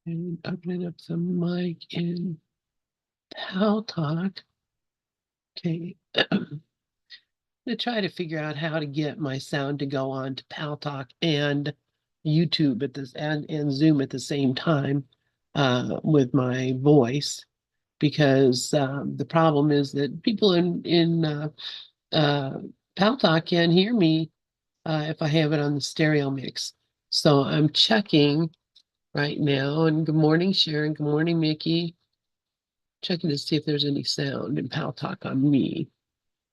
And opening up the mic in Pal Talk. Okay. To try to figure out how to get my sound to go on to Pal Talk and YouTube at this and Zoom at the same time with my voice because the problem is that people in uh, Pal Talk can't hear me if I have it on the stereo mix. So I'm checking right now. And good morning, Sharon. Good morning, Mickey. Checking to see if there's any sound in Pal Talk on me.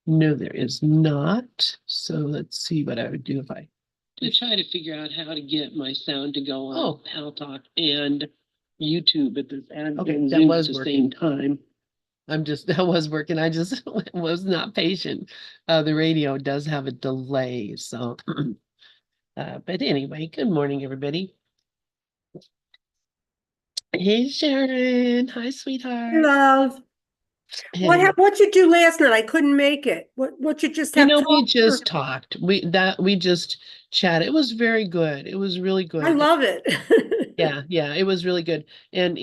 No, there is not. So let's see what I would do if I to try to figure out how to get my sound to go on Pal Talk and YouTube at the and Zoom at the same time. That was working. I just was not patient. The radio does have a delay, so but anyway, good morning, everybody. Hey, Sharon. Hi, sweetheart. Love. Hey. What'd you do last night? I couldn't make it. What you just have We talk? just talked. We just chatted. It was very good. It was really I good. love it. Yeah, it was really good. And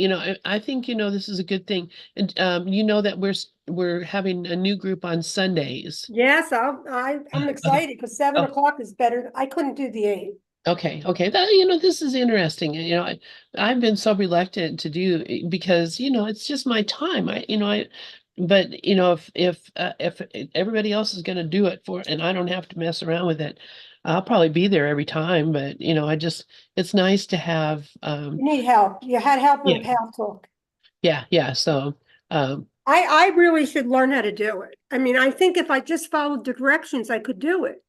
I think this is a good thing. And that we're having a new group on Sundays. Yes, I'm excited because seven Oh, o'clock is better. I couldn't do the eight. okay. That this is interesting. I've been so reluctant to do because it's just my time. But if everybody else is going to do it for and I don't have to mess around with it, I'll probably be there every time. But it's nice to have You need help. You had help in yeah, Pal Talk. yeah. So um I really should learn how to do it. I mean, I think if I just followed the directions, I could do it.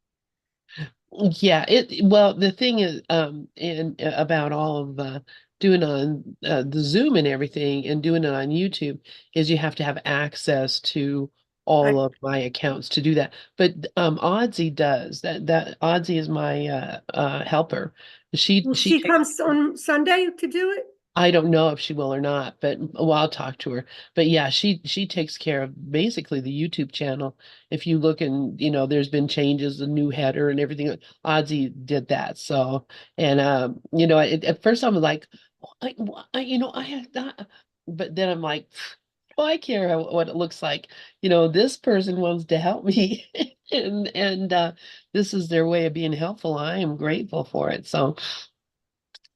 yeah, well the thing is and about all of doing on the Zoom and everything and doing it on YouTube is you have to have access to I, all of my accounts to do that. But Odsy does that Odsy is my helper. will She she takes come on Sunday to do it? I don't know if she will or not, but well, I'll talk to her. But yeah, she takes care of basically the YouTube channel. If you look and there's been changes, a new header and everything. Ozzy did that. So and at first I was like, I have that, but then I'm like, oh, I care what it looks like. This person wants to help me, and this is their way of being helpful. I am grateful for it. So.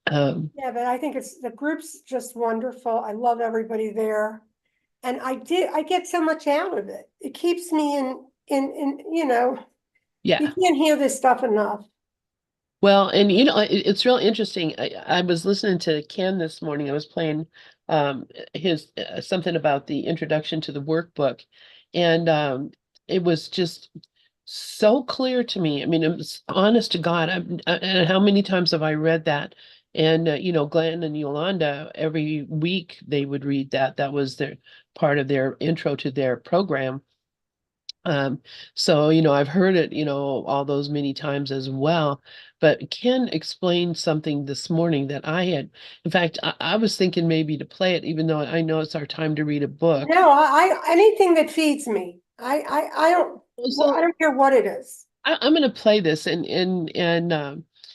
Um, Yeah, but I think the group's just wonderful. I love everybody there. And I get so much out of it. It keeps me in, you yeah. can't hear this stuff enough. Well, and it's real interesting. I was listening to Ken this morning. I was playing his something about the introduction to the workbook, and it was just so clear to me. I mean, it was honest to God. And how many times have I read that? And Glenn and Yolanda every week they would read that. That was their part of their intro to their program. So, I've heard it, all those many times as well. But Ken explained something this morning that I had. In fact, I was thinking maybe to play it, even though I know it's our time to read a book. No, anything that feeds me. I So don't care what it is. I'm going to play this, and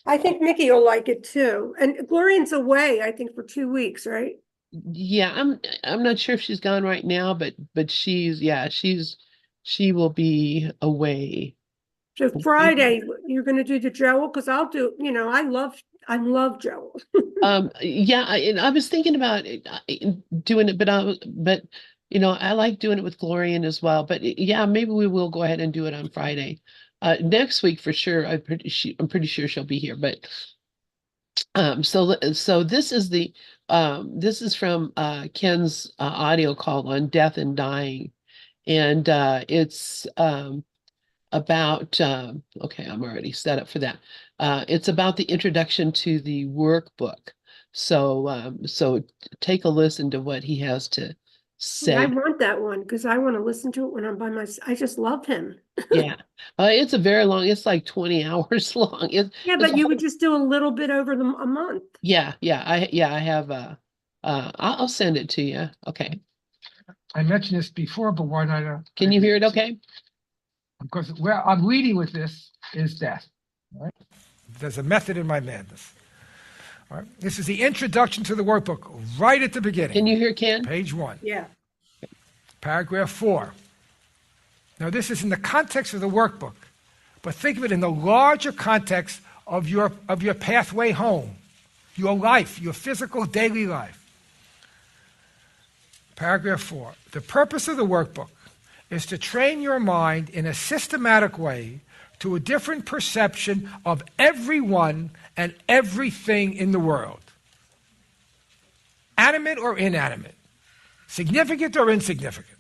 I think Mickey will like it too. And Glorian's away, I think, for 2 weeks, right? yeah, I'm not sure if she's gone right now, but she will be away. So Friday, you're gonna do the Joel, because I'll do, I love Joel. Yeah, and I was thinking about doing it, but I like doing it with Glorian as well. But yeah, maybe we will go ahead and do it on Friday. Next week for sure. I'm pretty sure she'll be here. But so this is from Ken's audio call on death and dying, and it's about okay, I'm already set up for that. It's about the introduction to the workbook. So take a listen to what he has to Yeah, I say. want that one because I want to listen to it when I'm by myself. I just love him. Yeah. It's a very long, it's like 20 hours long. Yeah, It's but a you would whole, just do a little bit over a month. yeah, I have I'll send it to you. Okay. I mentioned this before, but why not? Can you hear it okay? Because where I'm leading with this is death. Right? There's a method in my madness. All right? This is the introduction to the workbook, right at the beginning. Can you hear Ken? Page 1. Yeah. Paragraph 4. Now, this is in the context of the workbook, but think of it in the larger context of your pathway home, your life, your physical daily life. Paragraph 4. The purpose of the workbook is to train your mind in a systematic way to a different perception of everyone and everything in the world, animate or inanimate, significant or insignificant,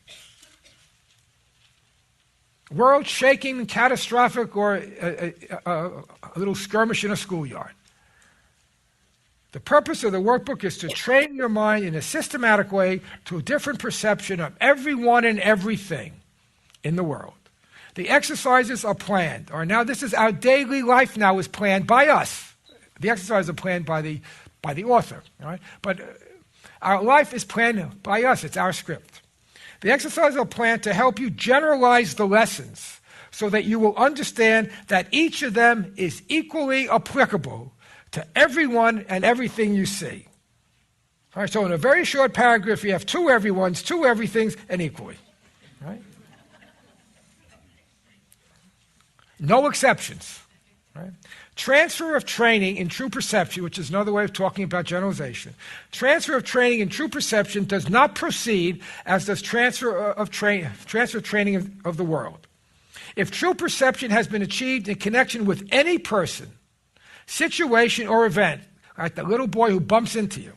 world shaking, catastrophic, or a little skirmish in a schoolyard. The purpose of the workbook is to train your mind in a systematic way to a different perception of everyone and everything in the world. The exercises are planned. Or now this is our daily life now is planned by us. The exercises are planned by the author. All right? But our life is planned by us. It's our script. The exercises are planned to help you generalize the lessons so that you will understand that each of them is equally applicable to everyone and everything you see. All right, so in a very short paragraph, you have two everyones, two everythings, and equally. Right? No exceptions. Right? Transfer of training in true perception, which is another way of talking about generalization. Transfer of training in true perception does not proceed as does transfer of training of the world. If true perception has been achieved in connection with any person, situation, or event, like the little boy who bumps into you,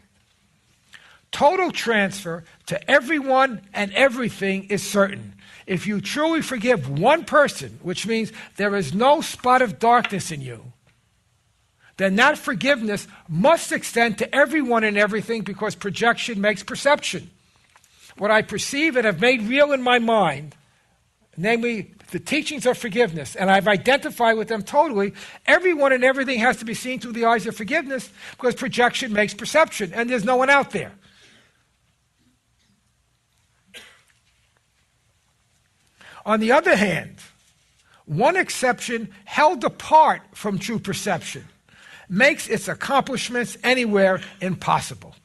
total transfer to everyone and everything is certain. If you truly forgive one person, which means there is no spot of darkness in you, then that forgiveness must extend to everyone and everything because projection makes perception. What I perceive and have made real in my mind, namely the teachings of forgiveness, and I've identified with them totally, everyone and everything has to be seen through the eyes of forgiveness because projection makes perception, and there's no one out there. On the other hand, one exception held apart from true perception makes its accomplishments anywhere impossible.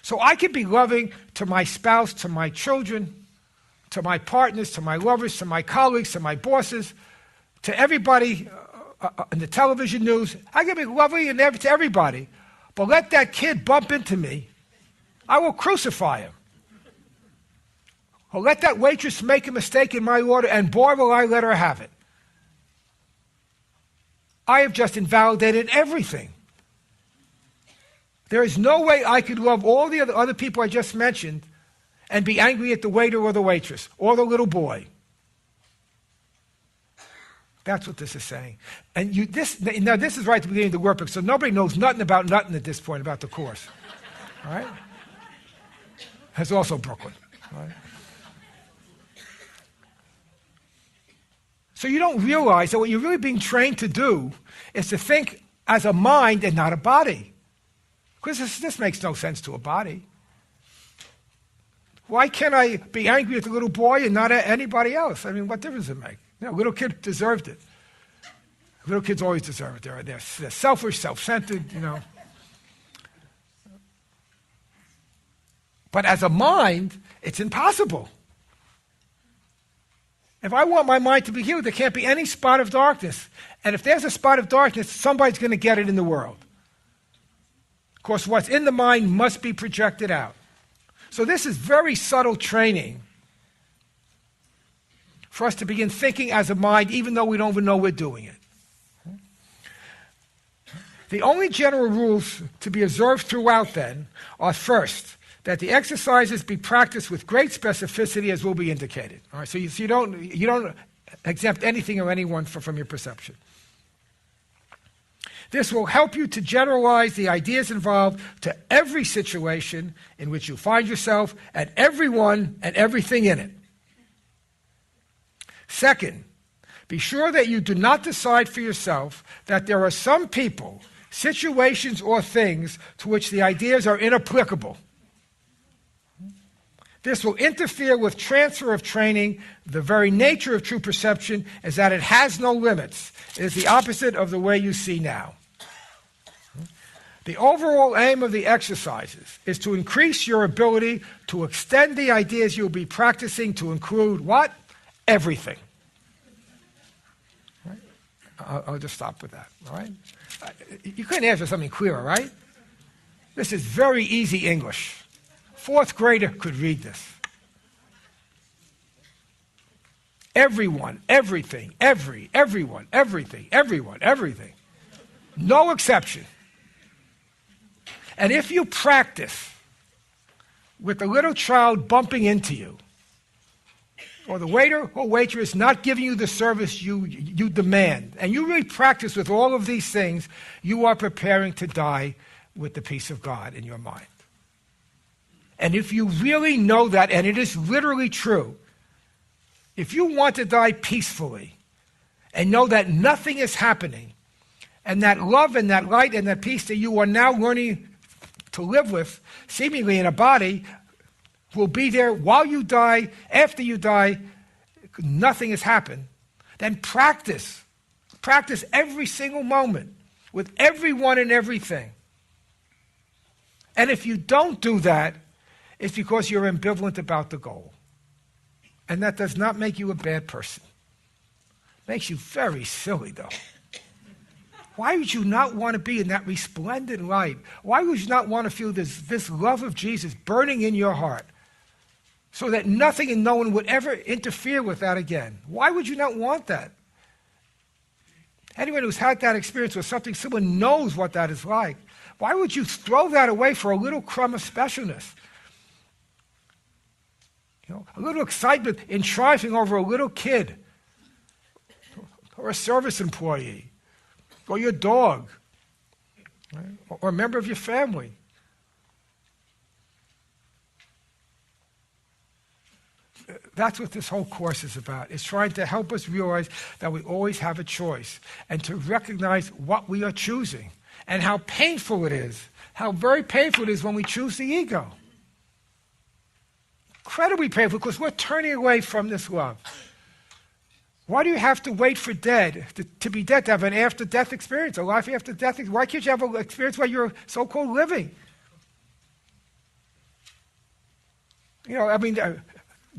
So I could be loving to my spouse, to my children, to my partners, to my lovers, to my colleagues, to my bosses, to everybody in the television news. I can be loving to everybody, but let that kid bump into me, I will crucify him. Or let that waitress make a mistake in my order, and boy, will I let her have it. I have just invalidated everything. There is no way I could love all the other people I just mentioned and be angry at the waiter or the waitress or the little boy. That's what this is saying. And this is right at the beginning of the workbook, so nobody knows nothing about nothing at this point about the course. All right? That's also Brooklyn. All right? So you don't realize that what you're really being trained to do is to think as a mind and not a body. Because this makes no sense to a body. Why can't I be angry at the little boy and not at anybody else? I mean, what difference does it make? Little kid deserved it. Little kids always deserve it. They're selfish, self-centered, But as a mind, it's impossible. If I want my mind to be healed, there can't be any spot of darkness. And if there's a spot of darkness, somebody's going to get it in the world. Of course, what's in the mind must be projected out. So this is very subtle training for us to begin thinking as a mind, even though we don't even know we're doing it. The only general rules to be observed throughout, then, are first, that the exercises be practiced with great specificity, as will be indicated. All right, so you don't exempt anything or anyone from your perception. This will help you to generalize the ideas involved to every situation in which you find yourself and everyone and everything in it. Second, be sure that you do not decide for yourself that there are some people, situations, or things to which the ideas are inapplicable. This will interfere with transfer of training. The very nature of true perception is that it has no limits. It is the opposite of the way you see now. The overall aim of the exercises is to increase your ability to extend the ideas you'll be practicing to include what? Everything. Right? I'll just stop with that, all right? You couldn't ask for something clearer, right? This is very easy English. Fourth grader could read this. Everyone, everything, everyone, everything, everyone, everything. No exception. And if you practice with the little child bumping into you, or the waiter or waitress not giving you the service you demand, and you really practice with all of these things, you are preparing to die with the peace of God in your mind. And if you really know that, and it is literally true, if you want to die peacefully and know that nothing is happening, and that love and that light and that peace that you are now learning to live with, seemingly in a body, will be there while you die, after you die, nothing has happened, then practice. Practice every single moment with everyone and everything. And if you don't do that, it's because you're ambivalent about the goal. And that does not make you a bad person. Makes you very silly, though. Why would you not want to be in that resplendent light? Why would you not want to feel this love of Jesus burning in your heart so that nothing and no one would ever interfere with that again? Why would you not want that? Anyone who's had that experience with something similar knows what that is like. Why would you throw that away for a little crumb of specialness? You know, a little excitement in triumphing over a little kid or a service employee or your dog, right? Or a member of your family. That's what this whole course is about. It's trying to help us realize that we always have a choice and to recognize what we are choosing and how painful it is, how very painful it is when we choose the ego. Incredibly painful because we're turning away from this love. Why do you have to wait for dead, to be dead, to have an after-death experience, a life after death? Why can't you have an experience while you're so-called living? You know, I mean,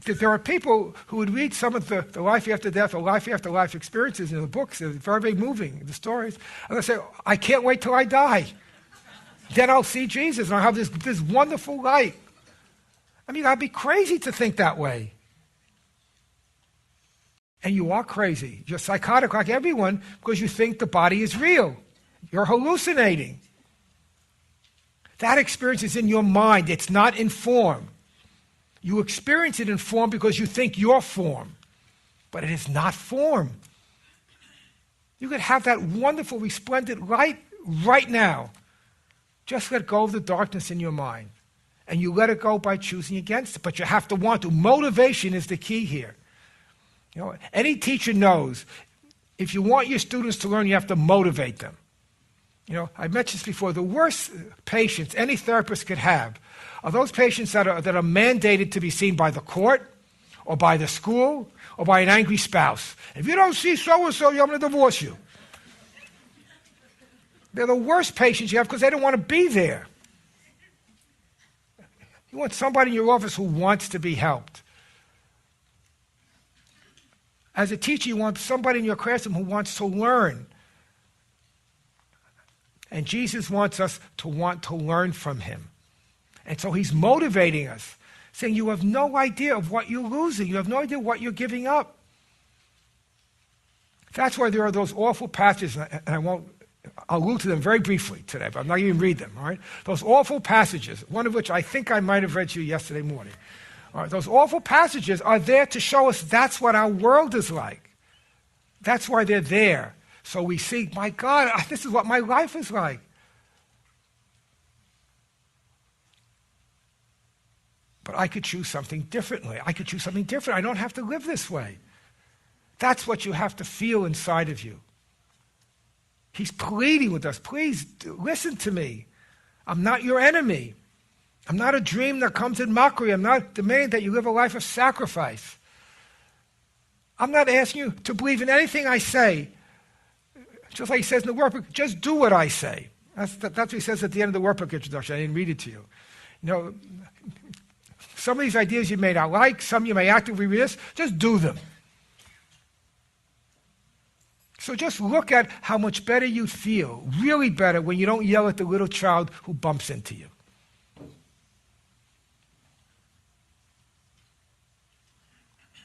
there are people who would read some of the life after death or life after life experiences in the books. They're very, very moving, the stories. And they say, I can't wait till I die. Then I'll see Jesus and I'll have this wonderful light. I mean, I'd be crazy to think that way. And you are crazy. You're psychotic like everyone because you think the body is real. You're hallucinating. That experience is in your mind. It's not in form. You experience it in form because you think you're form. But it is not form. You could have that wonderful, resplendent light right now. Just let go of the darkness in your mind. And you let it go by choosing against it. But you have to want to. Motivation is the key here. You know, any teacher knows if you want your students to learn, you have to motivate them. You know, I mentioned this before. The worst patients any therapist could have are those patients that are mandated to be seen by the court or by the school or by an angry spouse. If you don't see so-and-so, I'm going to divorce you. They're the worst patients you have because they don't want to be there. You want somebody in your office who wants to be helped. As a teacher, you want somebody in your classroom who wants to learn. And Jesus wants us to want to learn from him. And so he's motivating us, saying you have no idea of what you're losing. You have no idea what you're giving up. That's why there are those awful passages, and I'll allude to them very briefly today, but I'm not going to read them, all right? Those awful passages, one of which I think I might have read to you yesterday morning. All right, those awful passages are there to show us that's what our world is like. That's why they're there. So we see, my God, this is what my life is like. But I could choose something differently. I could choose something different. I don't have to live this way. That's what you have to feel inside of you. He's pleading with us. Please listen to me. I'm not your enemy. I'm not a dream that comes in mockery. I'm not demanding that you live a life of sacrifice. I'm not asking you to believe in anything I say. Just like he says in the workbook, just do what I say. That's what he says at the end of the workbook introduction. I didn't read it to you. You know, some of these ideas you may not like, some you may actively resist, just do them. So just look at how much better you feel, really better, when you don't yell at the little child who bumps into you.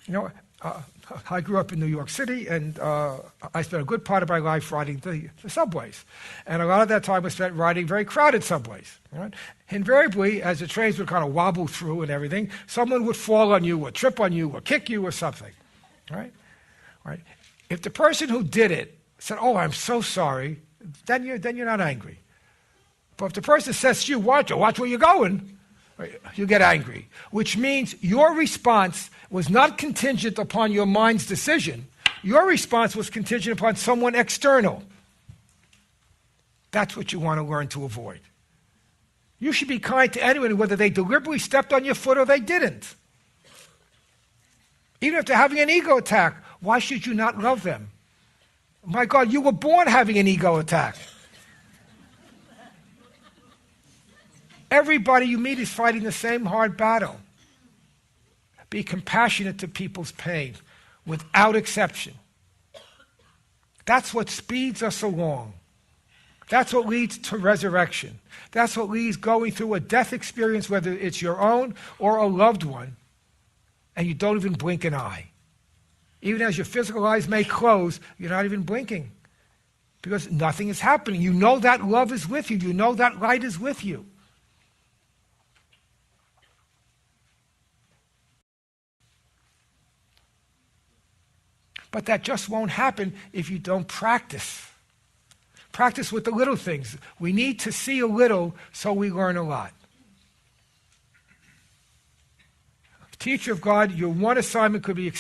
You know, I grew up in New York City, and I spent a good part of my life riding the subways. And a lot of that time was spent riding very crowded subways. Right? Invariably, as the trains would kind of wobble through and everything, someone would fall on you or trip on you or kick you or something. Right? Right? If the person who did it said, "Oh, I'm so sorry," then you're not angry. But if the person says to you, watch where you're going, you get angry, which means your response was not contingent upon your mind's decision. Your response was contingent upon someone external. That's what you want to learn to avoid. You should be kind to anyone, whether they deliberately stepped on your foot or they didn't. Even if they're having an ego attack, why should you not love them? My God, you were born having an ego attack. Everybody you meet is fighting the same hard battle. Be compassionate to people's pain, without exception. That's what speeds us along. That's what leads to resurrection. That's what leads going through a death experience, whether it's your own or a loved one, and you don't even blink an eye. Even as your physical eyes may close, you're not even blinking, because nothing is happening. You know that love is with you. You know that light is with you. But that just won't happen if you don't practice. Practice with the little things. We need to see a little so we learn a lot. Teacher of God, your one assignment could be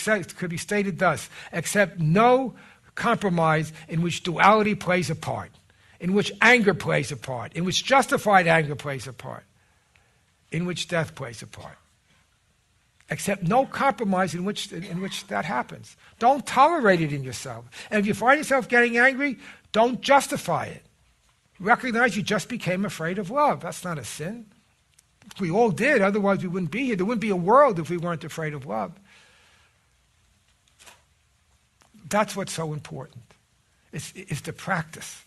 stated thus: accept no compromise in which duality plays a part, in which anger plays a part, in which justified anger plays a part, in which death plays a part. Accept no compromise in which that happens. Don't tolerate it in yourself. And if you find yourself getting angry, don't justify it. Recognize you just became afraid of love. That's not a sin. We all did, otherwise we wouldn't be here. There wouldn't be a world if we weren't afraid of love. That's what's so important. It's the practice.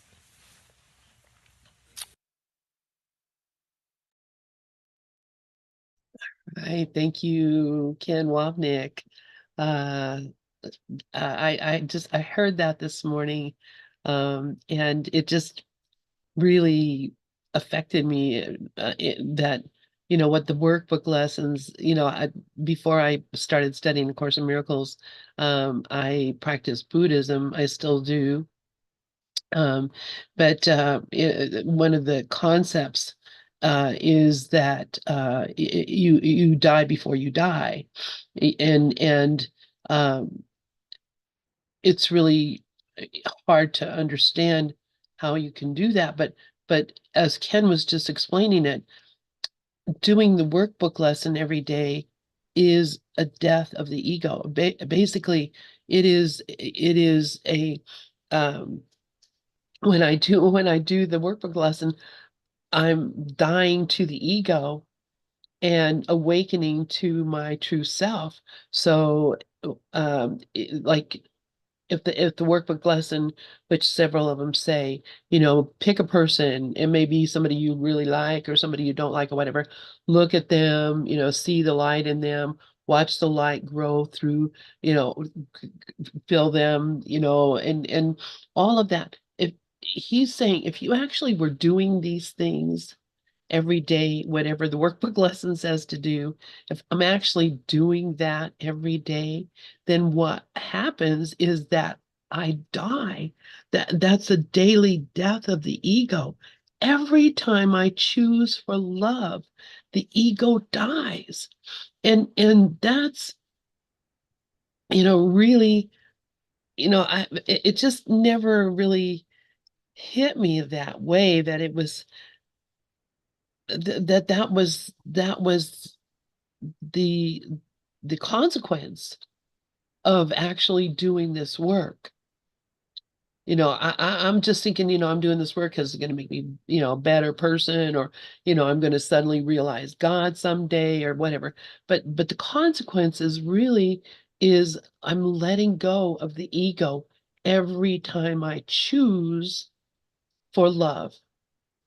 Right. Thank you, Ken Wapnick. I heard that this morning, and it just really affected me, that, what the workbook lessons, before I started studying the Course in Miracles, I practiced Buddhism. I still do. But one of the concepts is that you die before you die, and it's really hard to understand how you can do that. But as Ken was just explaining it, doing the workbook lesson every day is a death of the ego. Basically, it is a when I do the workbook lesson, I'm dying to the ego and awakening to my true self. So, like if the workbook lesson, which several of them say, pick a person, it may be somebody you really like or somebody you don't like or whatever, look at them, see the light in them, watch the light grow through, feel them, and all of that. If he's saying, if you actually were doing these things every day, whatever the workbook lesson says to do, if I'm actually doing that every day, then what happens is that I die. That's a daily death of the ego. Every time I choose for love, the ego dies. And that's, really, it just never really hit me that way, that it was that was the consequence of actually doing this work. I'm just thinking, I'm doing this work because it's going to make me, a better person, or, I'm going to suddenly realize God someday or whatever. But the consequences really is I'm letting go of the ego every time I choose for love,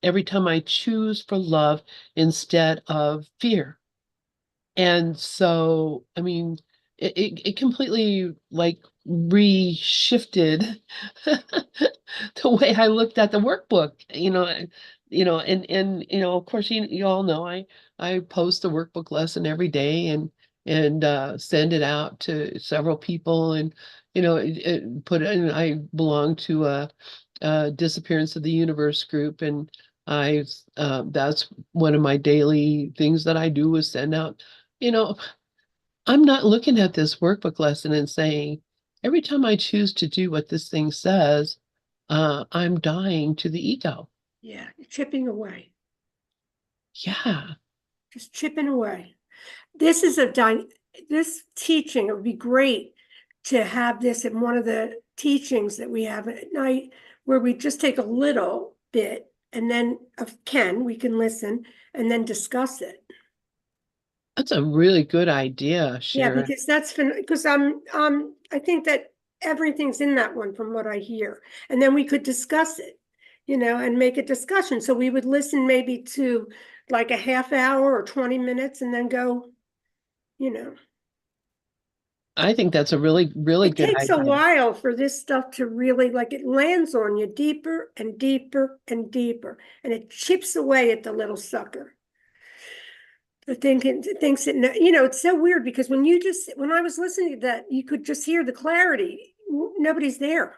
every time I choose for love instead of fear. And so, I mean, it completely like reshifted the way I looked at the workbook, and of course you all know I post the workbook lesson every day and send it out to several people, and put it in. I belong to a disappearance of the universe group, and I that's one of my daily things that I do is send out, you know, I'm not looking at this workbook lesson and saying, every time I choose to do what this thing says, I'm dying to the ego. Yeah, chipping away, Yeah, just chipping away. This is this teaching, it would be great to have this in one of the teachings that we have at night, where we just take a little bit and then we can listen and then discuss it. that's a really good idea, Yeah, Sharon. because because I think that everything's in that one from what I hear. And then we could discuss it, and make a discussion. So we would listen maybe to like a half hour or 20 minutes and then go, you know. I think that's a really, really It good takes a idea. while for this stuff to really, like, it lands on you deeper and deeper and deeper, and it chips away at the little sucker. The thing thinks it, it's so weird because when I was listening to that, you could just hear the clarity. Nobody's there.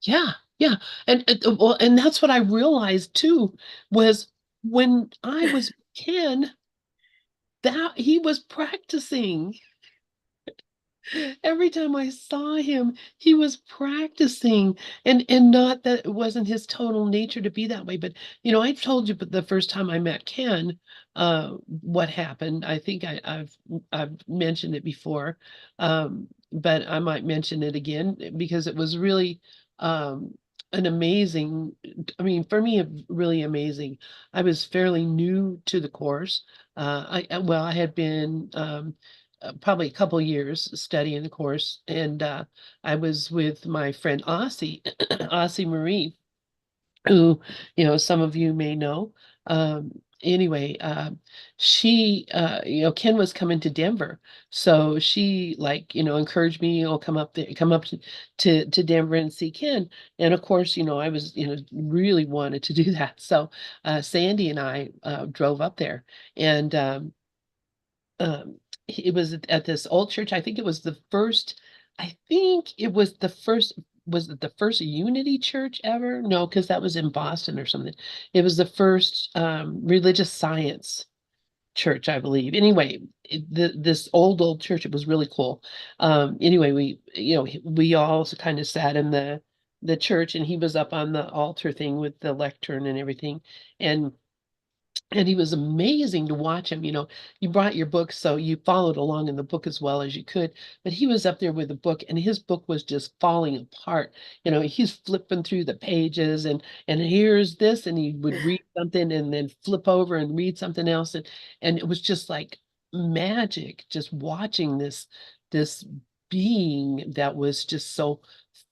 Yeah, yeah. And that's what I realized too, was when I was 10, that he was practicing. Every time I saw him, he was practicing, and not that it wasn't his total nature to be that way. But I've told you, but the first time I met Ken, what happened. I think I've mentioned it before, but I might mention it again because it was really an amazing. I mean, for me, really amazing. I was fairly new to the course. I had been. Probably a couple years studying the course, and I was with my friend Aussie, Aussie Marie, who some of you may know. Anyway, she Ken was coming to Denver, so she like encouraged me, come up there, come up to Denver and see Ken. And of course, I was really wanted to do that, so Sandy and I drove up there, and it was at this old church. I think it was the first, I think it was the first, was it the first Unity church ever? No, because that was in Boston or something. It was the first religious science church, I believe. Anyway, this old church, it was really cool. Anyway, we all kind of sat in the church, and he was up on the altar thing with the lectern and everything. And he was amazing to watch him. You brought your book, so you followed along in the book as well as you could. But he was up there with the book, and his book was just falling apart. He's flipping through the pages, and here's this, and he would read something and then flip over and read something else, and it was just like magic, just watching this being that was just so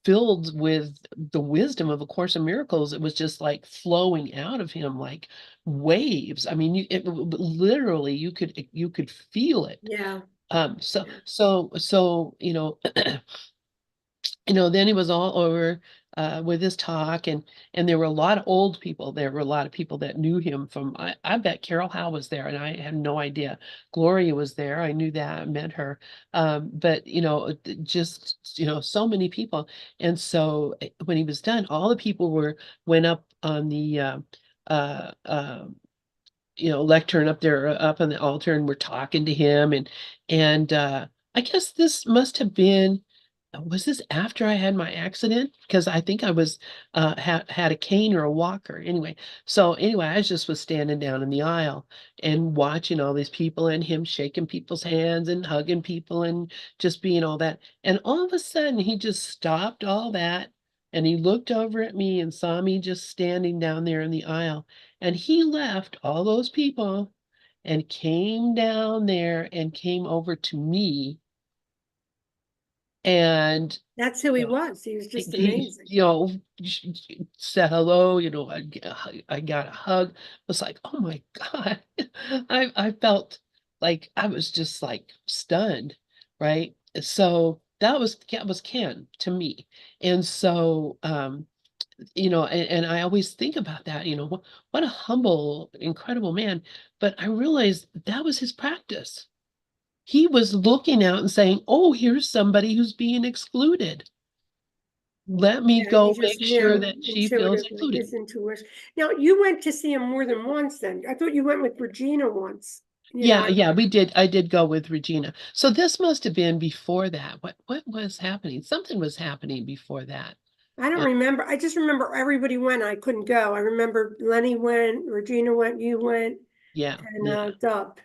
filled with the wisdom of A Course in Miracles. It was just like flowing out of him like waves. I mean, literally you could feel it. Yeah. So then he was all over with his talk, and there were a lot of old people. There were a lot of people that knew him from. I bet Carol Howe was there, and I had no idea. Gloria was there. I knew that. I met her. But just so many people. And so when he was done, all the people went up on the uh, uh, lectern up there, up on the altar, and were talking to him, and I guess this must have been was this after I had my accident? Because I think I was had a cane or a walker. Anyway, so anyway, I just was standing down in the aisle and watching all these people and him shaking people's hands and hugging people and just being all that. And all of a sudden he just stopped all that and he looked over at me and saw me just standing down there in the aisle. And he left all those people and came down there and came over to me and That's who he uh, was. He was he, just he, amazing. you know, said hello, I got a hug. I was like, oh my God. I felt like I was just like stunned, right? So that was Ken to me. And so and I always think about that, what a humble, incredible man. But I realized that was his practice. He was looking out and saying, oh, here's somebody who's being excluded. Let me Yeah, he go just make sure knew that she feels intuitively, included. his intuition. Now, you went to see him more than once then. I thought you went with Regina once. Yeah, yeah, we did. I did go with Regina. So this must have been before that. What was happening? Something was happening before that. I don't Yeah, remember. I just remember everybody went. I couldn't go. I remember Lenny went, Regina went, you went, yeah, and yeah, Dub.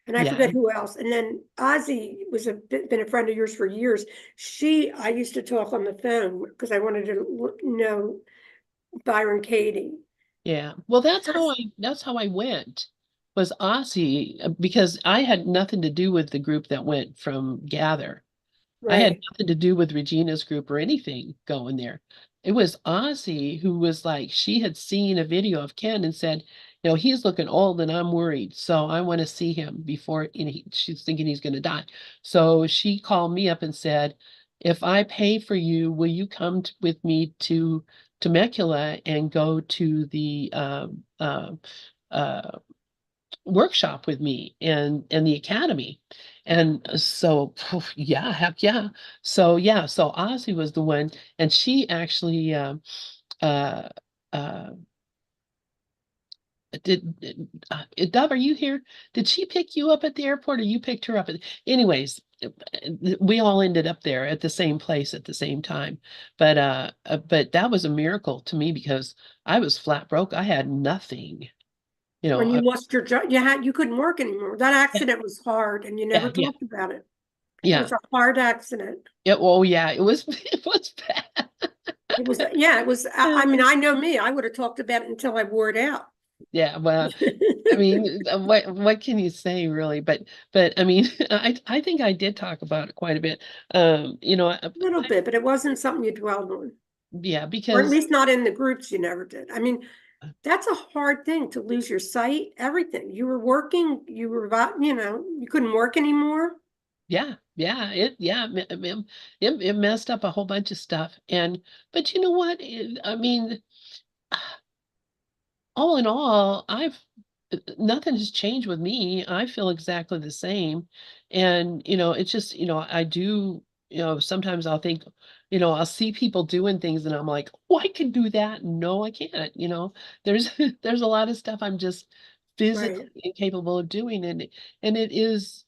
And I yeah. forget who else. And then Ozzy was been a friend of yours for years. I used to talk on the phone because I wanted to know Byron Katie. Yeah. Well, Yes. that's how I went. Was Aussie because I had nothing to do with the group that went from Gather. I had Right. nothing to do with Regina's group or anything going there. It was Ozzy who was like, she had seen a video of Ken and said, he's looking old and I'm worried. So I want to see him before she's thinking he's going to die. So she called me up and said, if I pay for you, will you come with me to Temecula and go to the uh, workshop with me and the academy. And so yeah, heck yeah. So Ozzy was the one, and she actually uh uh Dove, are you here? Did she pick you up at the airport or you picked her up anyways, we all ended up there at the same place at the same time. But that was a miracle to me because I was flat broke. I had nothing, you know. When you lost your job, you couldn't work anymore. That Yeah, accident was hard and you never yeah, yeah. talked about it. It Yeah. was a hard accident. Yeah, it was it was bad. It was, yeah, it was, I mean, I know me, I would have talked about it until I wore it out. Yeah, well, I mean, what can you say really? But I mean, I think I did talk about it quite a bit. A little bit, but it wasn't something you dwelled on, Yeah, or at because least not in the groups you never did. I mean, that's a hard thing to lose your sight, everything. You were working, you couldn't work anymore. it messed up a whole bunch of stuff. But you know what? I mean, all in all, nothing has changed with me. I feel exactly the same. And, it's just, I do, sometimes I'll think, I'll see people doing things and I'm like, oh, I can do that. No, I can't. There's there's a lot of stuff I'm just physically Right. incapable of doing. And it is,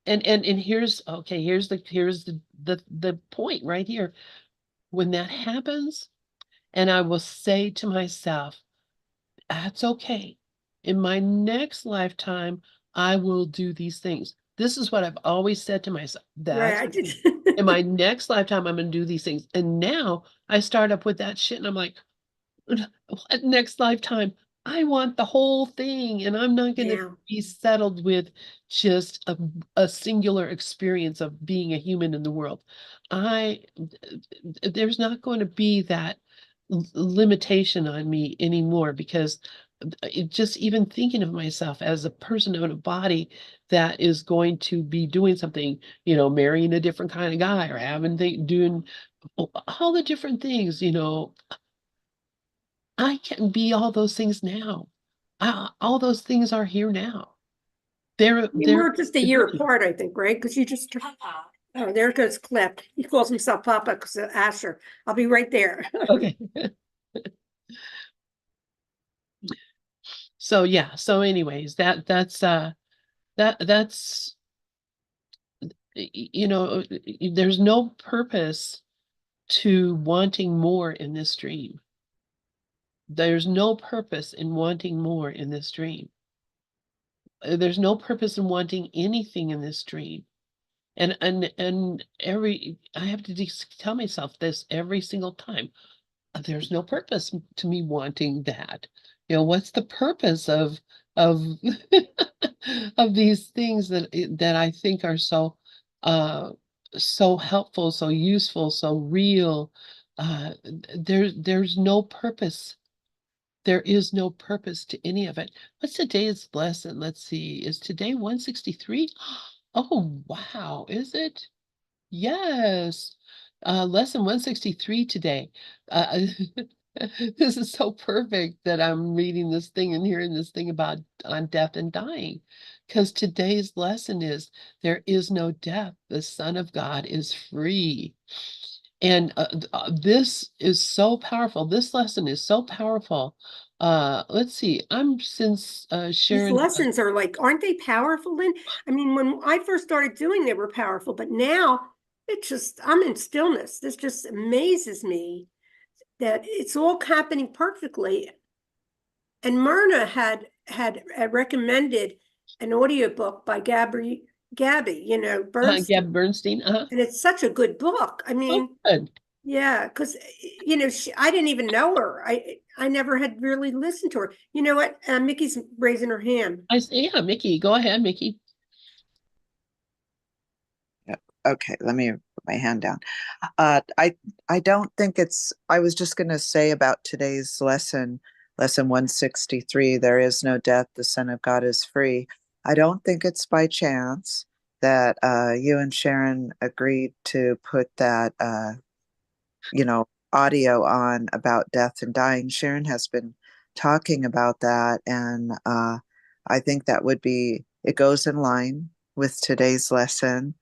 and here's the point right here. When that happens, and I will say to myself, that's okay. In my next lifetime, I will do these things. This is what I've always said to myself. Right. That's I okay. did. In my next lifetime, I'm going to do these things. And now I start up with that shit and I'm like, what next lifetime? I want the whole thing. And I'm not going to Yeah. be settled with just a singular experience of being a human in the world. There's not going to be that limitation on me anymore because just even thinking of myself as a person in a body that is going to be doing something, marrying a different kind of guy or doing all the different things, I can be all those things now. All those things are here now. You They're were just a year apart, I think, right? Because you just, oh, there goes Clip. He calls himself Papa because of Asher. I'll be right there. okay. So yeah. So anyways, that's there's no purpose to wanting more in this dream. There's no purpose in wanting more in this dream. There's no purpose in wanting anything in this dream. And I have to just tell myself this every single time. There's no purpose to me wanting that. What's the purpose of of these things that I think are uh so helpful, so useful, so real? There's no purpose. There is no purpose to any of it. What's today's lesson? Let's see. Is today 163? Oh, wow. Is it? Yes. Lesson 163 today. Uh, this is so perfect that I'm reading this thing and hearing this thing about on death and dying. Because today's lesson is there is no death. The Son of God is free. And this is so powerful. This lesson is so powerful. Let's see. Since These Sharon. lessons are like, aren't they powerful, Lynn? I mean, when I first started doing, they were powerful, but now I'm in stillness. This just amazes me that it's all happening perfectly. And Myrna had recommended an audiobook by Gabby, Bernstein. Gab Bernstein. And it's such a good book. I Oh, mean, good. yeah, because I didn't even know her. I never had really listened to her. You know what? Mickey's raising her hand. I say, yeah, Mickey, go ahead, Mickey. Yep. Okay, let me put my hand down. I don't think I was just going to say about today's lesson 163, there is no death, the Son of God is free. I don't think it's by chance that you and Sharon agreed to put that audio on about death and dying. Sharon has been talking about that, and I think it goes in line with today's lesson,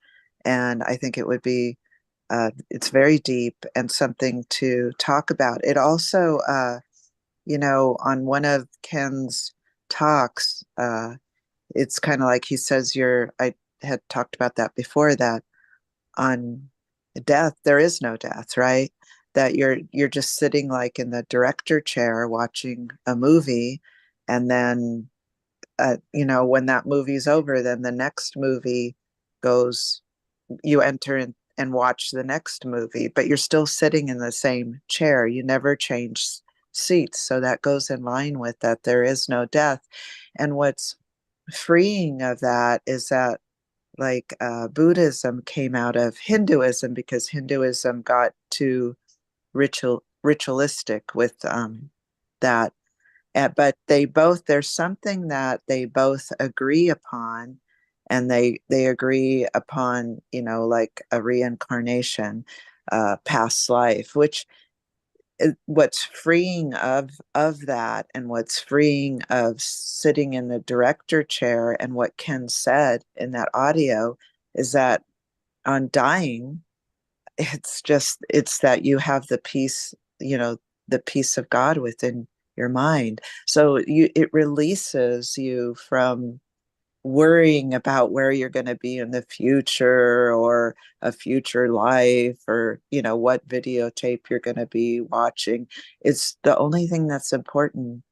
and I think it's very deep and something to talk about. It also, on one of Ken's talks, it's kind of like he says, I had talked about that before, that on death there is no death, right? That you're just sitting like in the director chair watching a movie, and then when that movie's over, then the next movie goes, you enter in and watch the next movie, but you're still sitting in the same chair. You never change seats. So that goes in line with that there is no death. And what's freeing of that is that, like, Buddhism came out of Hinduism, because Hinduism got too ritualistic with that. But there's something that they both agree upon, and they agree upon, like a reincarnation, past life, which what's freeing of that, and what's freeing of sitting in the director chair, and what Ken said in that audio is that on dying, it's that you have the peace, the peace of God within your mind. So it releases you from worrying about where you're going to be in the future, or a future life, or what videotape you're going to be watching. It's the only thing that's important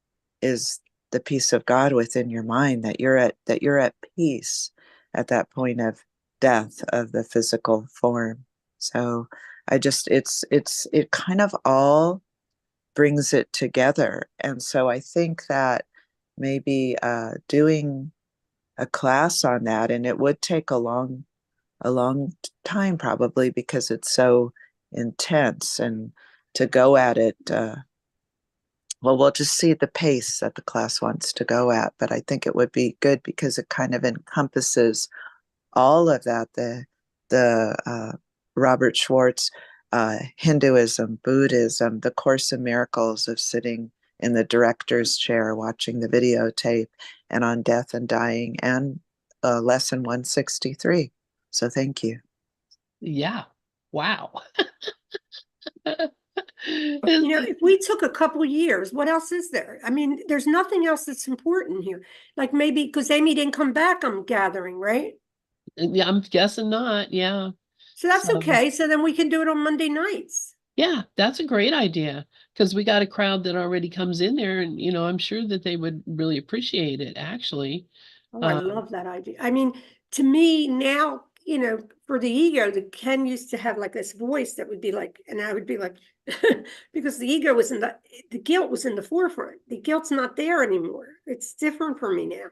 is the peace of God within your mind, that you're at peace at that point of death of the physical form. So it kind of all brings it together. And so I think that maybe doing a class on that, and it would take a long time probably, because it's so intense, and to go at it, well, we'll just see the pace that the class wants to go at. But I think it would be good, because it kind of encompasses all of that, the Robert Schwartz, Hinduism, Buddhism, the Course in Miracles of sitting in the director's chair watching the videotape, and on death and dying, and lesson 163. So thank you. Yeah. Wow. If we took a couple years, what else is there? I mean, there's nothing else that's important here. Like maybe because Amy didn't come back, I'm gathering, right? Yeah, I'm guessing not. Yeah. So that's So, okay. So then we can do it on Monday nights. yeah, that's a great idea because we got a crowd that already comes in there, and I'm sure that they would really appreciate it, actually. Oh, I Um, love that idea. I mean, to me now, for the ego, the Ken used to have like this voice that would be like, and I would be like, because the ego was the guilt was in the forefront. The guilt's not there anymore. It's different for me now.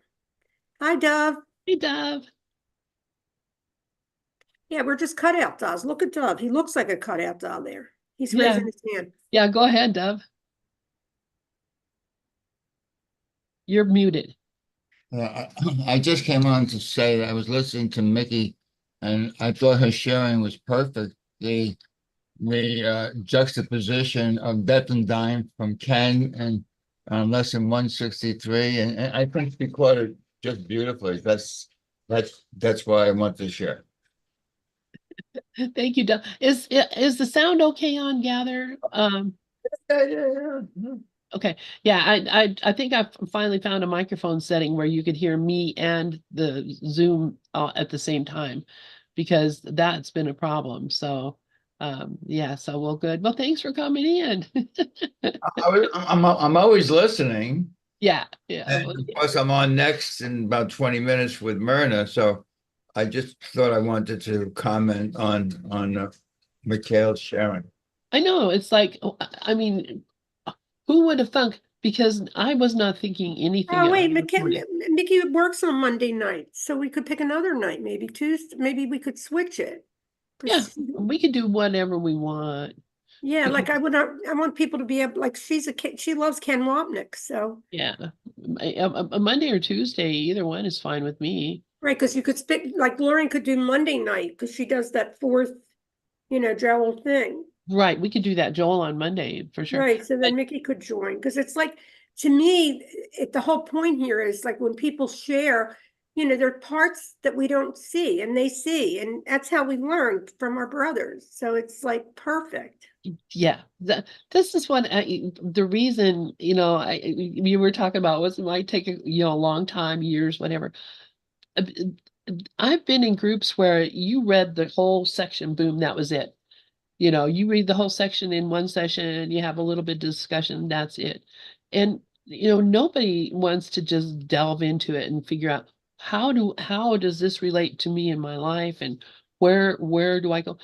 Hi, Dove. hey, Dove. Yeah, we're just cutout dolls. Look at Dove. He looks like a cutout doll there. He's Yeah, raising his hand. yeah, go ahead, Dove. You're muted. I just came on to say that I was listening to Mickey, and I thought her sharing was perfect. The juxtaposition of death and dying from Ken and lesson 163, and I think she caught it just beautifully. That's why I want to share. Thank you, Dove. Is the sound okay on Gather? Yeah. Okay. Yeah, I think I've finally found a microphone setting where you could hear me and the Zoom at the same time, because that's been a problem. So, yeah, so well, good. Well, thanks for coming in. I'm always listening, Yeah, yeah. and Well, of course I'm on next in about 20 minutes with Myrna. So I just thought I wanted to comment on Mikhail's sharing. I know it's like, I mean, who would have thunk? Because I was not thinking anything Oh, of wait, recording. Mickey works on Monday night, so we could pick another night, maybe Tuesday. Maybe we could switch it. Yeah, 'Cause we could do whatever we want. yeah, We like can, I want people to be able, like she loves Ken Wapnick, so yeah, a Monday or Tuesday, either one is fine with me. right, because you could spit like Lauren could do Monday night because she does that fourth, Joel thing. Right, we could do that, Joel, on Monday for sure. Right, so then Mickey could join because it's like to me, the whole point here is like when people share, there are parts that we don't see and they see, and that's how we learn from our brothers. So it's like perfect. Yeah, this is what the reason, you were talking about was it might take a long time, years, whatever. Uh, I've been in groups where you read the whole section, boom, that was it. You read the whole section in one session, you have a little bit of discussion, that's it. And nobody wants to just delve into it and figure out how does this relate to me in my life, and where do I go?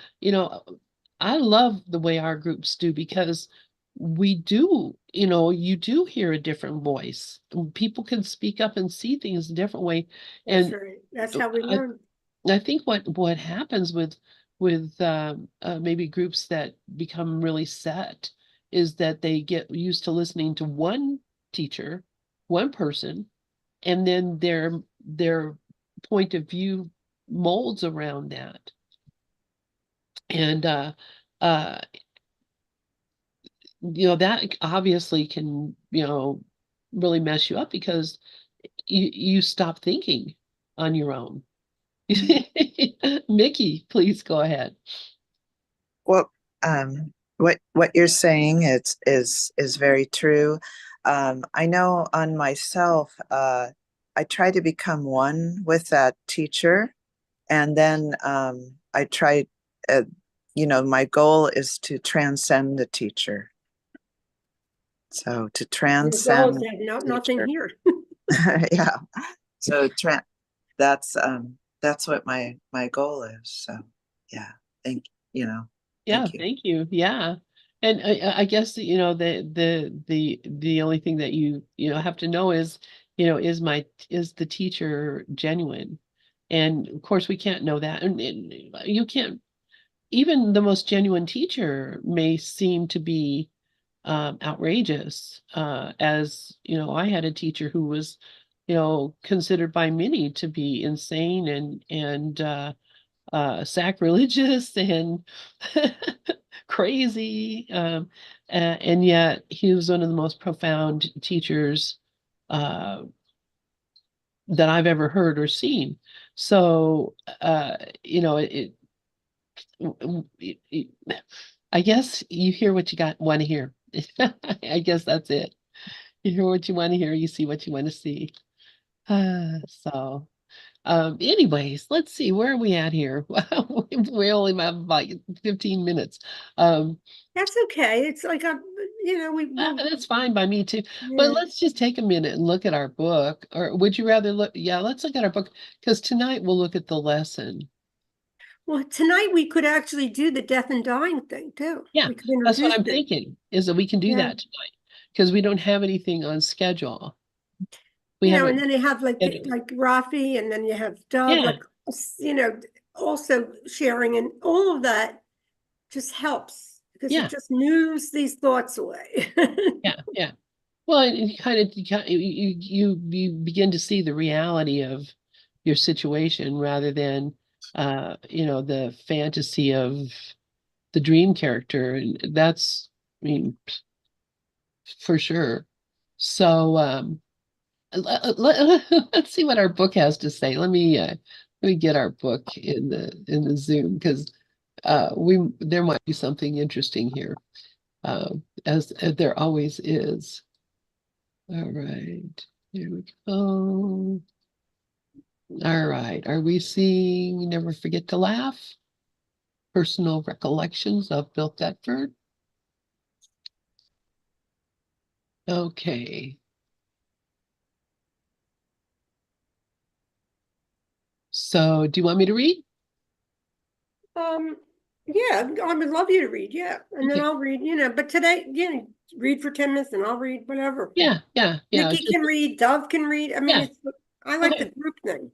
I love the way our groups do, because we do, you do hear a different voice. People can speak up and see things a different way. That's And right. That's how we I learn. I think what happens with maybe groups that become really set is that they get used to listening to one teacher, one person, and then their point of view molds around that. And uh, that obviously can, really mess you up, because you stop thinking on your own. Mickey, please go ahead. Well, what you're saying is very true. I know on myself, I try to become one with that teacher, and then I try. My goal is to transcend the teacher. So to Your goal is transcend to have nothing teacher, here. yeah. So that's what my goal is. So yeah, thank Yeah, thank you. thank you. Yeah. And I guess, the only thing that you have to know is, is the teacher genuine? And of course we can't know that. And you can't, even the most genuine teacher may seem to be outrageous. As I had a teacher who was, considered by many to be insane and sacrilegious and crazy. And yet he was one of the most profound teachers uh, that I've ever heard or seen. So, it, I guess you hear what you want to hear. I guess that's it. You hear what you want to hear, you see what you want to see. So, Anyways, let's see, where are we at here? We only have about 15 minutes. Um, That's okay. It's like that's fine by me too. But yeah. let's just take a minute and look at our book. Or would you rather look? Yeah, let's look at our book because tonight we'll look at the lesson. Well, tonight we could actually do the death and dying thing too. Yeah, We could that's what introduce I'm it. thinking, is that we can do Yeah. that tonight because we don't have anything on schedule. We And haven't then they have scheduled. like Rafi, and then you have Doug, Yeah, like also sharing, and all of that just helps because it yeah, just moves these thoughts away. yeah. Well, you begin to see the reality of your situation rather than the fantasy of the dream character, and that's, I mean, for sure. So let's see what our book has to say. Let me get our book in the Zoom because we there might be something interesting here, as there always is. All right, here we go. All right, are we seeing Never Forget to Laugh? Personal Recollections of Bill Thetford. Okay, so do you want me to read? um, yeah, I would love you to read, yeah. And then Okay. I'll read, but today, read for 10 minutes and I'll read whatever. Yeah. Nikki can read, Dove can read. I mean, Yeah. I like the Okay. group thing.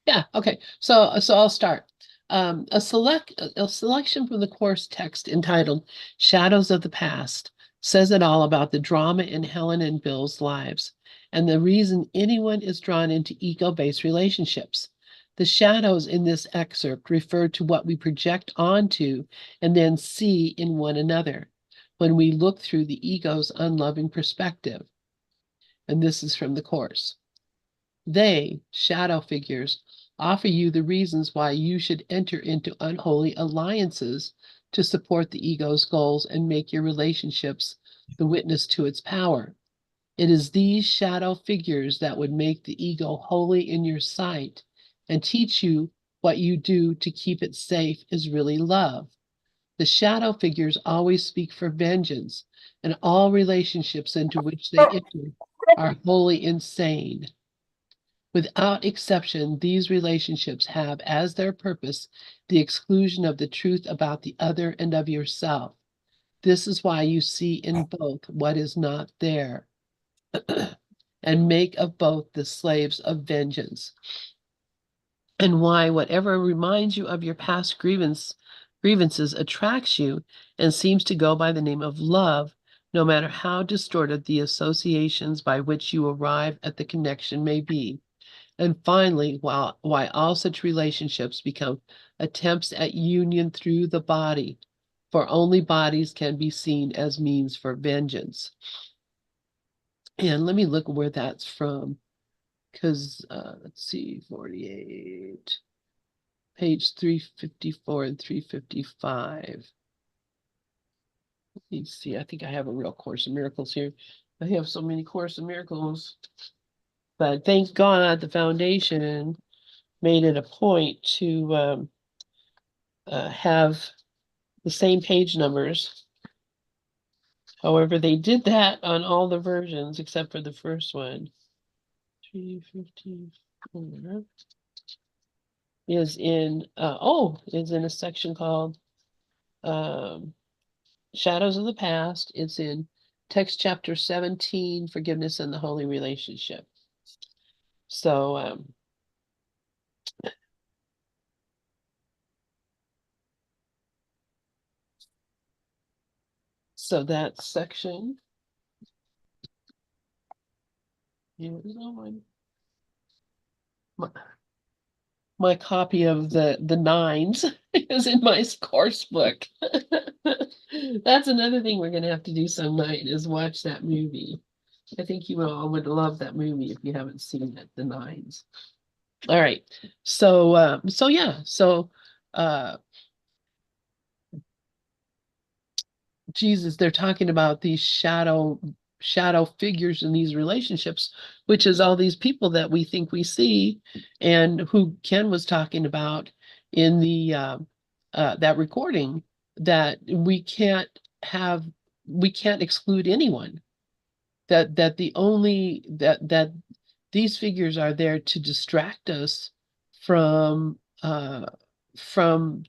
Yeah, okay. So I'll start. A selection from the course text entitled Shadows of the Past says it all about the drama in Helen and Bill's lives and the reason anyone is drawn into ego-based relationships. The shadows in this excerpt refer to what we project onto and then see in one another when we look through the ego's unloving perspective. And this is from the course. They, shadow figures, offer you the reasons why you should enter into unholy alliances to support the ego's goals and make your relationships the witness to its power. It is these shadow figures that would make the ego holy in your sight and teach you what you do to keep it safe is really love. The shadow figures always speak for vengeance, and all relationships into which they enter are wholly insane. Without exception, these relationships have as their purpose the exclusion of the truth about the other and of yourself. This is why you see in both what is not there and make of both the slaves of vengeance. And why whatever reminds you of your past grievances attracts you and seems to go by the name of love, no matter how distorted the associations by which you arrive at the connection may be. And finally, why all such relationships become attempts at union through the body, for only bodies can be seen as means for vengeance. And let me look where that's from, because let's see, 48, page 354 and 355. Let me see, I think I have a real Course in Miracles here. I have so many Course in Miracles, but thank God the foundation made it a point to have the same page numbers. However, they did that on all the versions except for the first one. 354 is in a section called um, Shadows of the Past. It's in text chapter 17, Forgiveness and the Holy Relationship. So that section, here is my copy of the nines is in my course book. That's another thing we're gonna have to do some night is watch that movie. I think you all would love that movie if you haven't seen it, the nines. All right. So yeah, uh Jesus, they're talking about these shadow shadow figures in these relationships, which is all these people that we think we see, and who Ken was talking about in the that recording, that we can't exclude anyone. That the only that these figures are there to distract us from the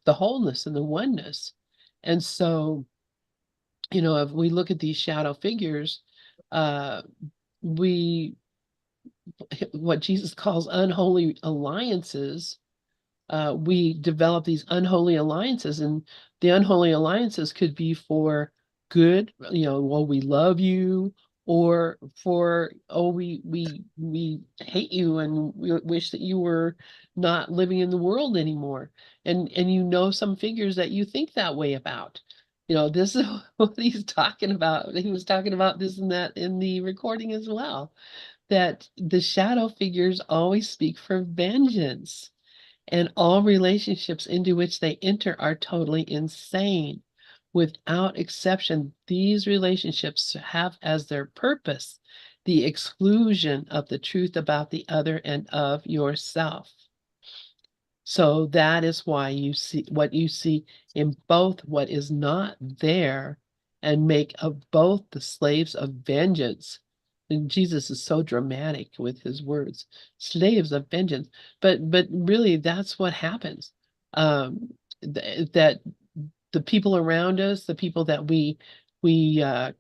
wholeness and the oneness. And so, if we look at these shadow figures, uh, we what Jesus calls unholy alliances, we develop these unholy alliances, and the unholy alliances could be for good, well, we love you, or for, oh, we hate you and we wish that you were not living in the world anymore. And some figures that you think that way about. This is what he's talking about. He was talking about this and that in the recording as well, that the shadow figures always speak for vengeance. And all relationships into which they enter are totally insane. Without exception, these relationships have as their purpose the exclusion of the truth about the other and of yourself. So that is why you see what you see in both what is not there, and make of both the slaves of vengeance. And Jesus is so dramatic with his words, slaves of vengeance. But really, that's what happens. That the people around us, the people that we uh,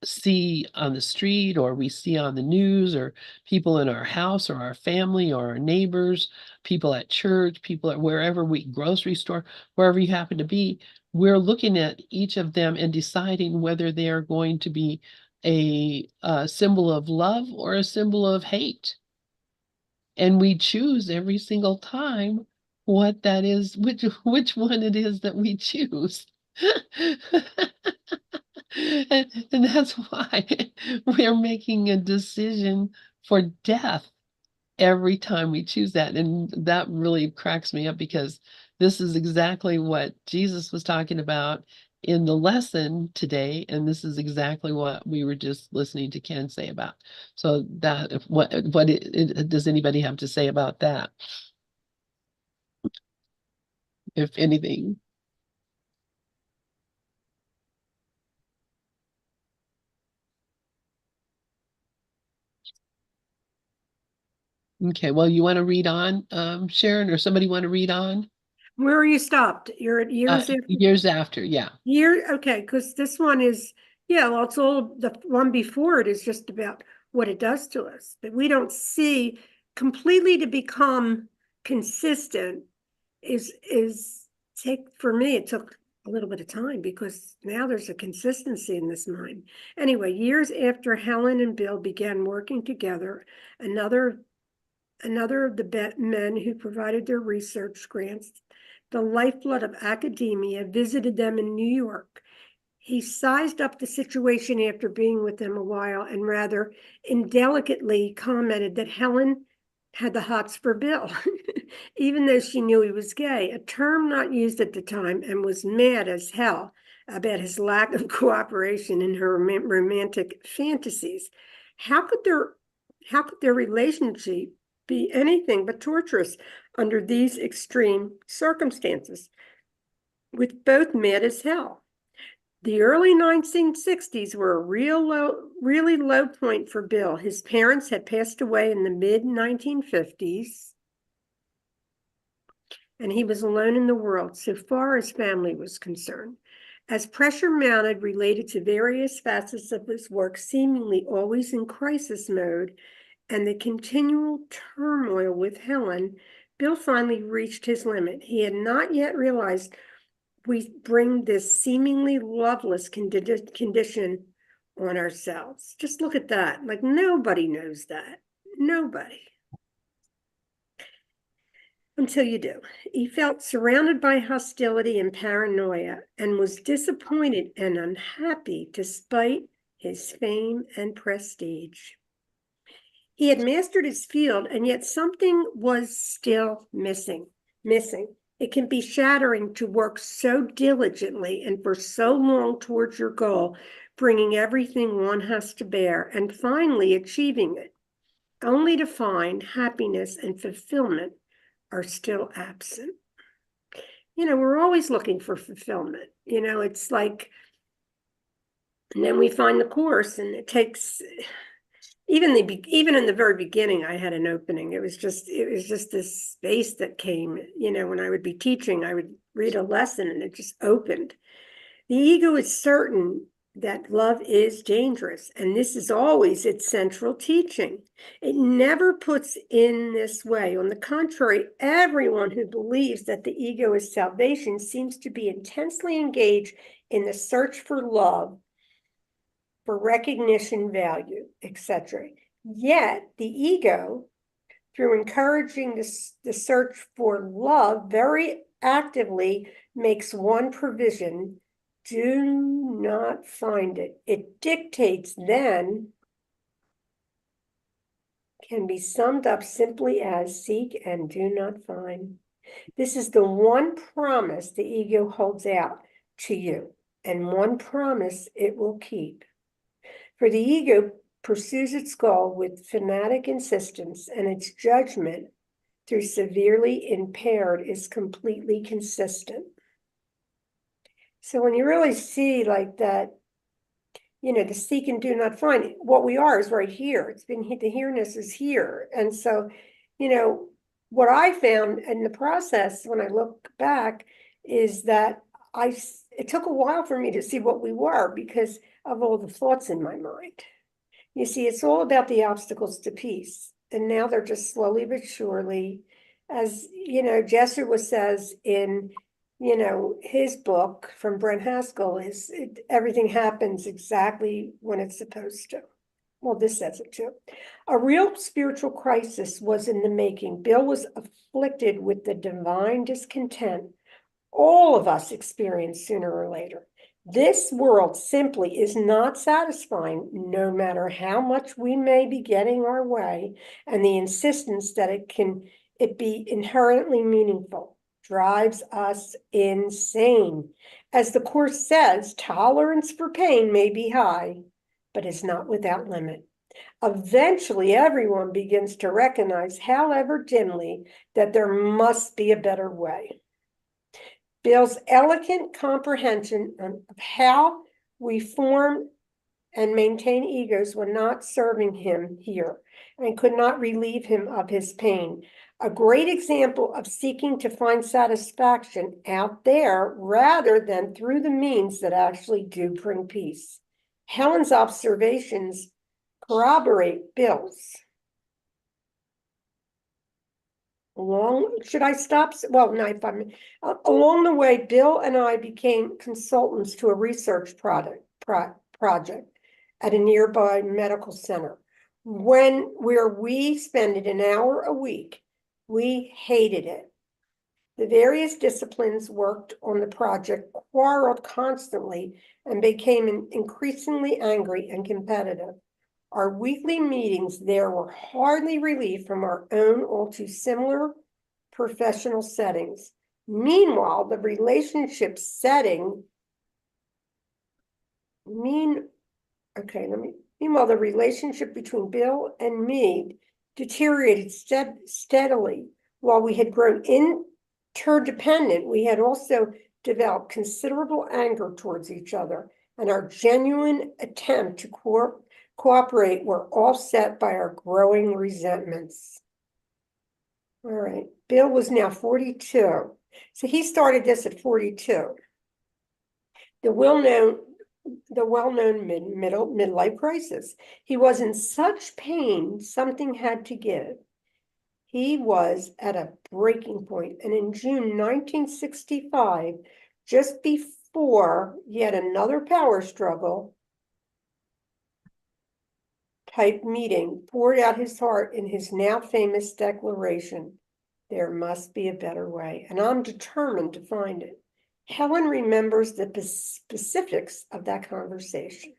see on the street, or we see on the news, or people in our house or our family or our neighbors, people at church, people at wherever grocery store, wherever you happen to be, we're looking at each of them and deciding whether they are going to be a symbol of love or a symbol of hate. And we choose every single time what that is, which one it is that we choose. And that's why we're making a decision for death every time we choose that. And that really cracks me up, because this is exactly what Jesus was talking about in the lesson today. And this is exactly what we were just listening to Ken say about. So does anybody have to say about that? If anything. Okay, well, you want to read on, Sharon, or somebody want to read on? Where are you stopped? You're at years after? Years after, yeah. Okay, because this one is, yeah, well, it's all, the one before it is just about what it does to us. But we don't see completely to become consistent for me, it took a little bit of time, because now there's a consistency in this mind. Anyway, years after Helen and Bill began working together, another of the men who provided their research grants, the lifeblood of academia, visited them in New York. He sized up the situation after being with them a while, and rather indelicately commented that Helen had the hots for Bill, even though she knew he was gay, a term not used at the time, and was mad as hell about his lack of cooperation in her romantic fantasies. How could their relationship be anything but torturous under these extreme circumstances, with both mad as hell? The early 1960s were a really low point for Bill. His parents had passed away in the mid-1950s, and he was alone in the world so far as family was concerned. As pressure mounted related to various facets of his work, seemingly always in crisis mode, and the continual turmoil with Helen, Bill finally reached his limit. He had not yet realized we bring this seemingly loveless condition on ourselves. Just look at that. Like, nobody knows that. Nobody. Until you do. He felt surrounded by hostility and paranoia, and was disappointed and unhappy despite his fame and prestige. He had mastered his field, and yet something was still missing. It can be shattering to work so diligently and for so long towards your goal, bringing everything one has to bear, and finally achieving it, only to find happiness and fulfillment are still absent. We're always looking for fulfillment. It's like, and then we find the course, and it takes, even in the very beginning, I had an opening. It was just this space that came, when I would be teaching, I would read a lesson and it just opened. The ego is certain that love is dangerous, and this is always its central teaching. It never puts in this way. On the contrary, everyone who believes that the ego is salvation seems to be intensely engaged in the search for love, for recognition, value, etc. Yet the ego, through encouraging the search for love, very actively makes one provision: do not find it. It dictates then can be summed up simply as seek and do not find. This is the one promise the ego holds out to you, and one promise it will keep. For the ego pursues its goal with fanatic insistence, and its judgment, through severely impaired, is completely consistent. So when you really see like that, the seek and do not find, what we are is right here. It's been, the here-ness is here. And so, what I found in the process when I look back is that it took a while for me to see what we were because of all the thoughts in my mind. You see, it's all about the obstacles to peace. And now they're just slowly but surely, as, Jesuit says in, his book from Brent Haskell, everything happens exactly when it's supposed to. Well, this says it too. A real spiritual crisis was in the making. Bill was afflicted with the divine discontent all of us experience sooner or later. This world simply is not satisfying, no matter how much we may be getting our way, and the insistence that it be inherently meaningful drives us insane. As the Course says, tolerance for pain may be high, but is not without limit. Eventually, everyone begins to recognize, however dimly, that there must be a better way. Bill's elegant comprehension of how we form and maintain egos were not serving him here and could not relieve him of his pain. A great example of seeking to find satisfaction out there rather than through the means that actually do bring peace. Helen's observations corroborate Bill's. Should I stop? Well, no, if I'm along the way, Bill and I became consultants to a research project at a nearby medical center. Where we spent an hour a week, we hated it. The various disciplines worked on the project quarreled constantly and became increasingly angry and competitive. Our weekly meetings there were hardly relief from our own all too similar professional settings. Meanwhile, the relationship setting, meanwhile, the relationship between Bill and me deteriorated steadily. While we had grown interdependent, we had also developed considerable anger towards each other, and our genuine attempt to cooperate were offset by our growing resentments. All right, Bill was now 42. So he started this at 42. The well-known midlife crisis. He was in such pain, something had to give. He was at a breaking point, and in June 1965, just before yet another power struggle type meeting, poured out his heart in his now famous declaration, "There must be a better way, and I'm determined to find it." Helen remembers the specifics of that conversation.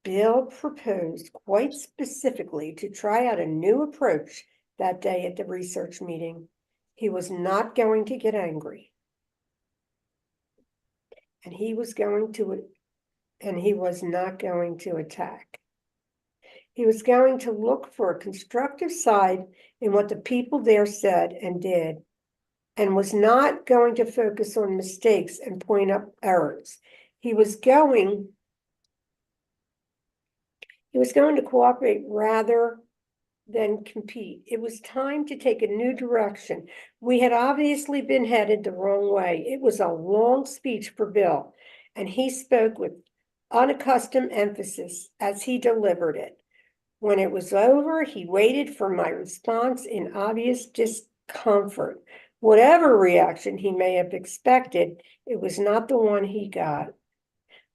Bill proposed quite specifically to try out a new approach that day at the research meeting. He was not going to get angry, and he was going to and he was not going to attack. He was going to look for a constructive side in what the people there said and did, and was not going to focus on mistakes and point up errors. He was going to cooperate rather than compete. It was time to take a new direction. We had obviously been headed the wrong way. It was a long speech for Bill, and he spoke with unaccustomed emphasis as he delivered it. When it was over, he waited for my response in obvious discomfort. Whatever reaction he may have expected, it was not the one he got.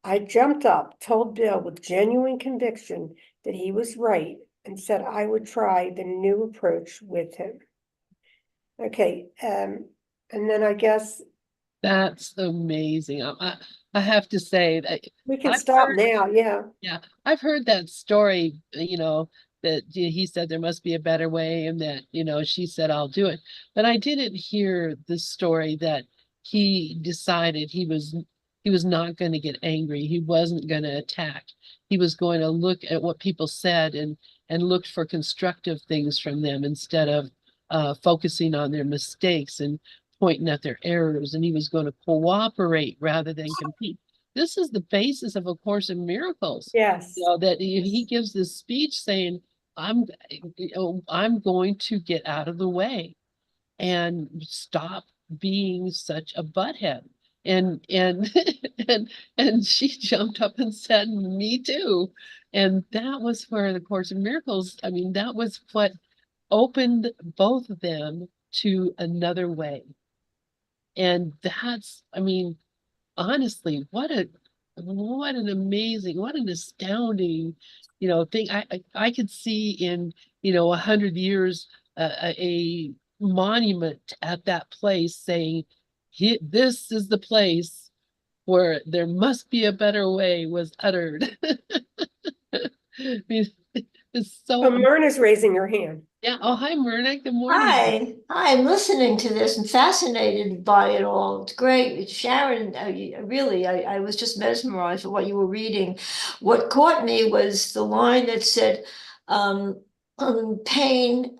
I jumped up, told Bill with genuine conviction that he was right, and said I would try the new approach with him. Okay, and then I guess That's amazing. I have to say that we can I've stop heard, now, yeah. yeah, I've heard that story, that he said there must be a better way and that, she said, I'll do it. But I didn't hear the story that he decided he was not going to get angry. He wasn't going to attack. He was going to look at what people said and looked for constructive things from them instead of focusing on their mistakes and pointing at their errors. And he was going to cooperate rather than compete. This is the basis of A Course in Miracles. Yes. That he gives this speech saying, I'm going to get out of the way and stop being such a butthead. And and she jumped up and said, me too. And that was where the Course in Miracles, that was what opened both of them to another way. And that's, honestly, what an amazing, what an astounding, thing. I could see in, 100 years, a monument at that place saying, this is the place where there must be a better way was uttered. It's Oh, so, Myrna's raising her hand. yeah. Oh, hi, Myrna. Good morning. Hi, I'm listening to this and fascinated by it all. It's great. Sharon, really, I was just mesmerized with what you were reading. What caught me was the line that said, pain,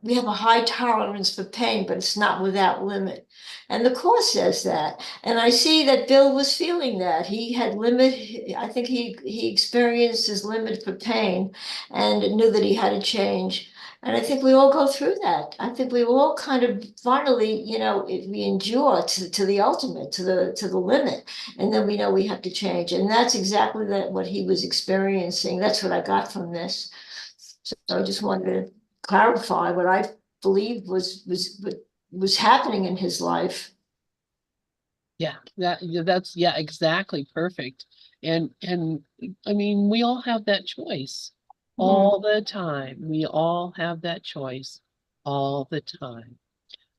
we have a high tolerance for pain, but it's not without limit. And the Course says that. And I see that Bill was feeling that. He had limit, I think he experienced his limit for pain and knew that he had to change. And I think we all go through that. I think we all kind of finally, if we endure to the ultimate, to the limit, and then we know we have to change. And that's exactly what he was experiencing. That's what I got from this. So I just wanted to clarify what I believe was happening in his life. Yeah, that's exactly perfect. And we all have that choice all the time. We all have that choice all the time.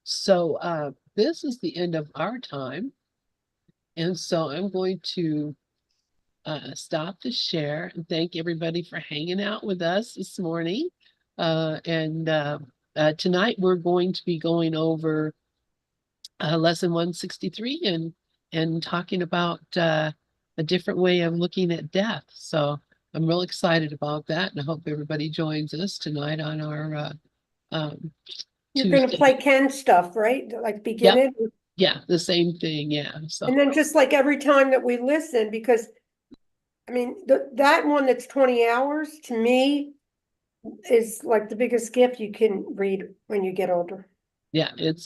So this is the end of our time. And so I'm going to stop the share and thank everybody for hanging out with us this morning. And tonight we're going to be going over lesson 163 and talking about a different way of looking at death. So I'm real excited about that, and I hope everybody joins us tonight on our You're going to Tuesday. play Ken stuff, right? Like begin Yep. it. Yeah, the same thing. Yeah. So And then just like every time that we listen, because that one that's 20 hours to me is like the biggest gift you can read when you get older. yeah, it's